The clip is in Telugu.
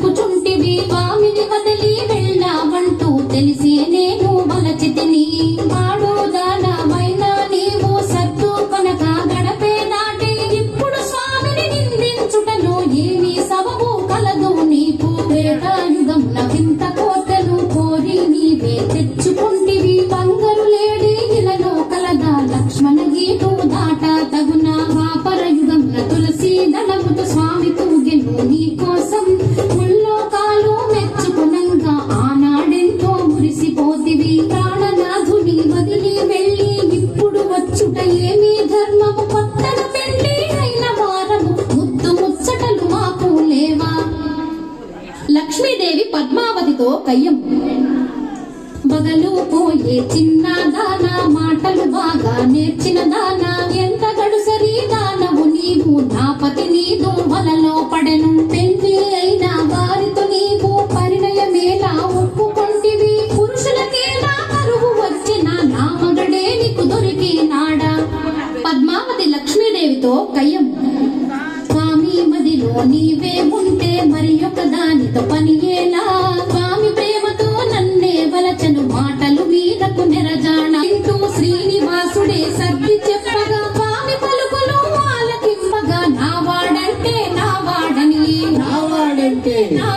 మొక్కుచుంటివి స్వామిని వదిలి వెళ్ళావంటూ తెలిసి నేను వలచితిని ఆడోదానమైనా నీవు సత్తు కొనక గడపే దాటి ఇప్పుడు స్వామిని నిందించుటలో ఏమీ సబబు కలదు నీకు త్రేతాయుగమున వింత కోతలు కోరి నీవే తెచ్చుకుంటివి బంగారు లేడి ఇలలో కలదా లక్ష్మణ గీటు దాట తగున ద్వాపరయుగమున తులసి దళముతో స్వామి తూగెను నీ కోసం ముల్లోకాలు మెచ్చుకునంగా ఆనాడెంతో మురిసిపోతివి ప్రాణనాథుని వదిలి వెళ్ళి ఇప్పుడు వచ్చుట ఏమీ ధర్మము కొత్తన పెళ్లి అయిన వారము ముద్దు ముచ్చటలు మాకు లేవా. లక్ష్మీదేవి పద్మావతితో కయ్యం బగలు పోయే చిన్న దానా మాటలు బాగా నేర్చిన దానా ఎంత గడుసరి దానవు నీవు నా పతి నీదు వలలో పడెను పెళ్లి అయిన వారితో నీవు పరిణయమేలా ఒప్పుకొంటివి పురుషులకేలా కరువు వచ్చిన నా మగడే నీకు దొరికినాడా. పద్మావతి లక్ష్మీదేవితో కయ్యం స్వామి మదిలో నీవే ఉంటే మరి ఒక దానితో పని ఎలా స్వామి ప్రేమతో నన్నే వలచను మాటలు వీరకు నెరజాణ ఇంటూ శ్రీనివాసుడే సర్ది చెప్పగా స్వామి పలుకులు ఆలకింపగా నా వాడంటే నా వాడని నా వాడంటే నా